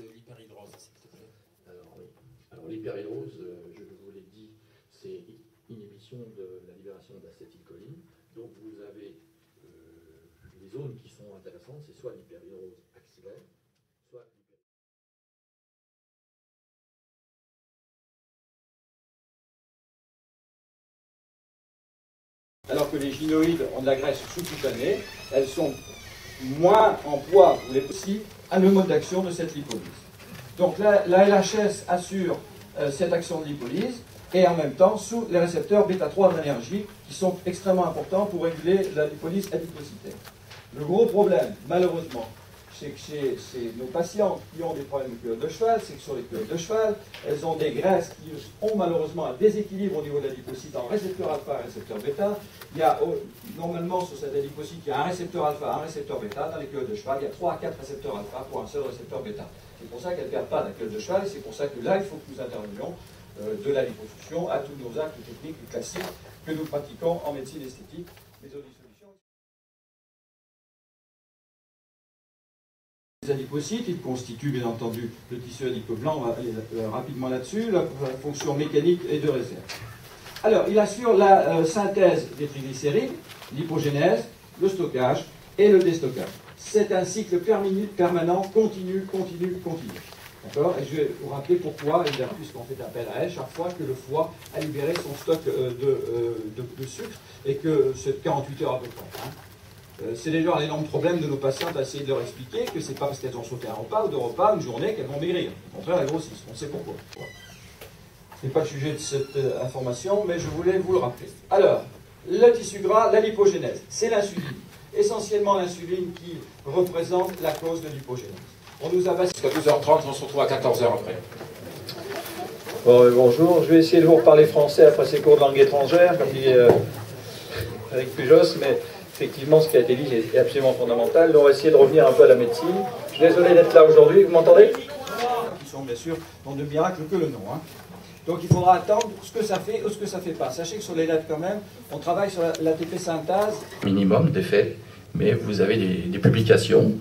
de l'hyperhidrose, s'il te plaît. Alors, oui. Alors l'hyperhidrose, je vous l'ai dit, c'est inhibition de la libération d'acétylcholine. Donc vous avez les zones qui sont intéressantes, c'est soit l'hyperhidrose axillaire, soit l'hyperhidrose. Alors que les gynoïdes ont de la graisse sous-cutanée, elles sont moins en poids, vous voulez aussi, à le mode d'action de cette lipolyse. Donc la LHS assure cette action de lipolyse et en même temps sous les récepteurs β3 adrénergiques qui sont extrêmement importants pour réguler la lipolyse adipocytaire. Le gros problème, malheureusement, c'est que chez nos patients qui ont des problèmes de culotte de cheval, c'est que sur les culottes de cheval, elles ont des graisses qui ont malheureusement un déséquilibre au niveau de l'adipocyte en récepteur alpha et récepteur bêta. Il y a normalement sur cette adipocyte, il y a un récepteur alpha, un récepteur bêta. Dans les culottes de cheval, il y a 3 à 4 récepteurs alpha pour un seul récepteur bêta. C'est pour ça qu'elles ne perdent pas la culotte de cheval et c'est pour ça que là, il faut que nous intervenions de la liposuction à tous nos actes techniques classiques que nous pratiquons en médecine esthétique, mais aux solutions. Les adipocytes, ils constituent bien entendu le tissu adipeux blanc, on va aller rapidement là-dessus, la fonction mécanique et de réserve. Alors, il assure la synthèse des triglycérides, l'hypogénèse, le stockage et le déstockage. C'est un cycle permanent, continu. D'accord? Et je vais vous rappeler pourquoi, évidemment, puisqu'on fait appel à elle chaque fois que le foie a libéré son stock de sucre, et que c'est 48 heures à peu près. Hein. C'est d'ailleurs un énorme problème de nos patientes à essayer de leur expliquer que c'est pas parce qu'elles ont sauté un repas ou deux repas, une journée, qu'elles vont maigrir. Au contraire, elles grossissent. On sait pourquoi. Ce n'est pas le sujet de cette information, mais je voulais vous le rappeler. Alors, le tissu gras, la lipogénèse, c'est l'insuline. Essentiellement l'insuline qui représente la cause de l'hypogénèse. On nous a basé... Jusqu'à 12h30, on se retrouve à 14h après. Bon, bonjour, je vais essayer de vous reparler français après ces cours de langue étrangère, comme dit Eric Pujos, mais effectivement, ce qui a été dit est absolument fondamental. Donc, on va essayer de revenir un peu à la médecine. Je suis désolé d'être là aujourd'hui, vous m'entendez? Qui sont bien sûr dans de miracle que le nom. Hein. Donc il faudra attendre ce que ça fait ou ce que ça ne fait pas. Sachez que sur les lettres quand même, on travaille sur l'ATP synthase. Minimum d'effets, mais vous avez des publications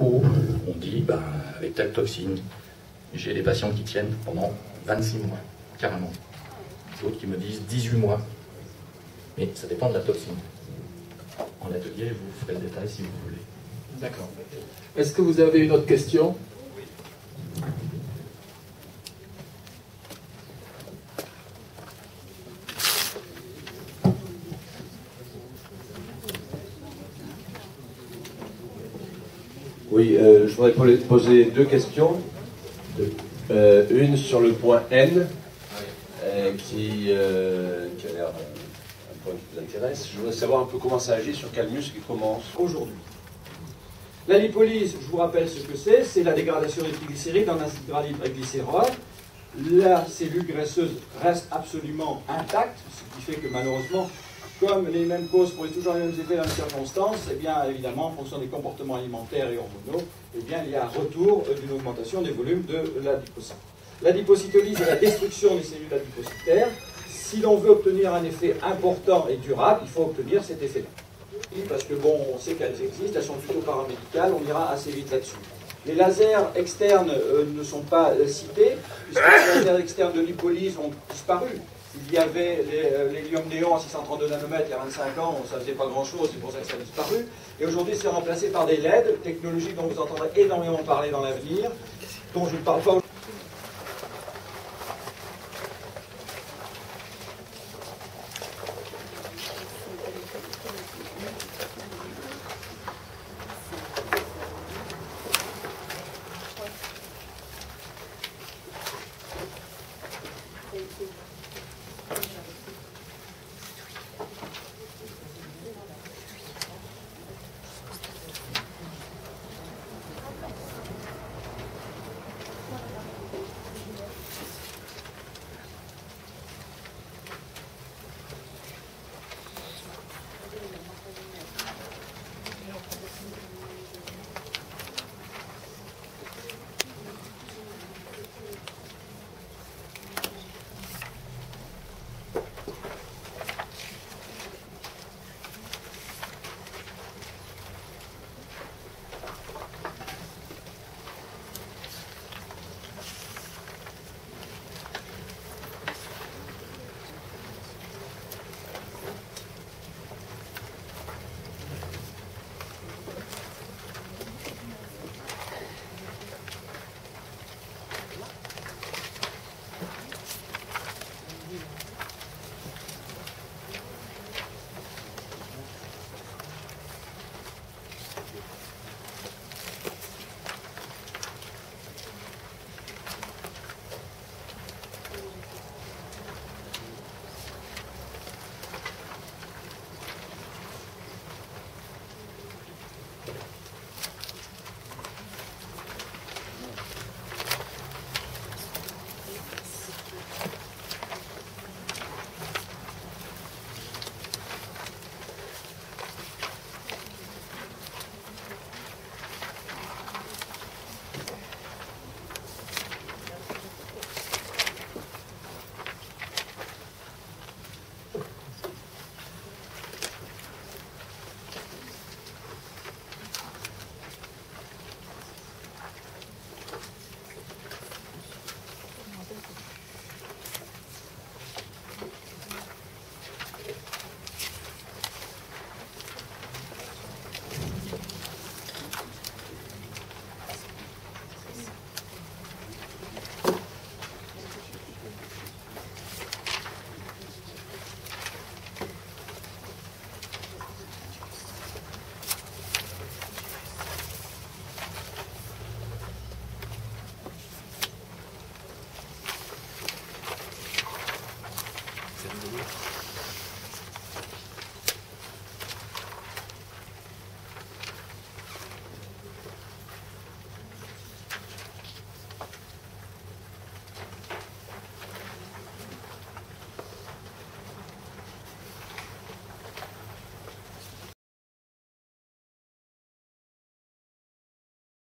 où on dit, avec telle toxine, j'ai des patients qui tiennent pendant 26 mois, carrément. D'autres qui me disent 18 mois. Mais ça dépend de la toxine. En atelier, vous ferez le détail si vous voulez. D'accord. Est-ce que vous avez une autre question? Oui, je voudrais poser deux questions. Une sur le point N, qui a l'air un point qui vous intéresse. Je voudrais savoir un peu comment ça agit, sur quel muscle et comment. Aujourd'hui. La lipolyse, je vous rappelle ce que c'est la dégradation des triglycérides en acétylglycérol. La cellule graisseuse reste absolument intacte, ce qui fait que malheureusement, comme les mêmes causes pourraient toujours les mêmes effets dans les circonstances, eh bien évidemment, en fonction des comportements alimentaires et hormonaux, eh bien il y a un retour d'une augmentation des volumes de l'adipocyte. L'adipocytolyse est la destruction des cellules adipocytaires. Si l'on veut obtenir un effet important et durable, il faut obtenir cet effet-là. Parce que bon, on sait qu'elles existent, elles sont plutôt paramédicales, on ira assez vite là-dessus. Les lasers externes ne sont pas cités, puisque les lasers externes de lipolyse ont disparu. Il y avait l'hélium néon à 632 nanomètres il y a 25 ans, ça ne faisait pas grand-chose, c'est pour ça que ça a disparu. Et aujourd'hui, c'est remplacé par des LED, technologie dont vous entendrez énormément parler dans l'avenir, dont je ne parle pas aujourd'hui.